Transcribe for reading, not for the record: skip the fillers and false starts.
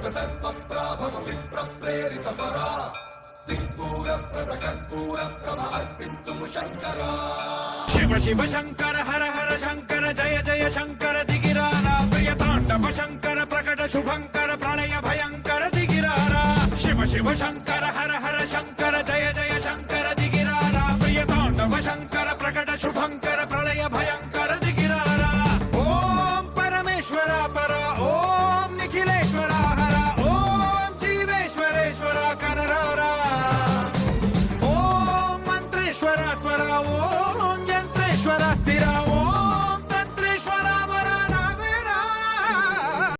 దర్పప్రాభవ విప్రప్రేరిత పరా దిక్పూర ప్రద కర్పూర ప్రభ అర్పింతుము శంకరా. శివ శివ శంకర హర హర శంకర జయ జయ శంకర దిగిరారా ప్రియ తాండవ శంకర ప్రకట శుభంకర ప్రళయ భయంకర దిగిరారా. శివ శివ శంకర హర హర శంకర జయ జయ శంకర దిగిరారా ప్రియ తాండవ శంకర ప్రకట శుభంకర ప్రళయ భయంకర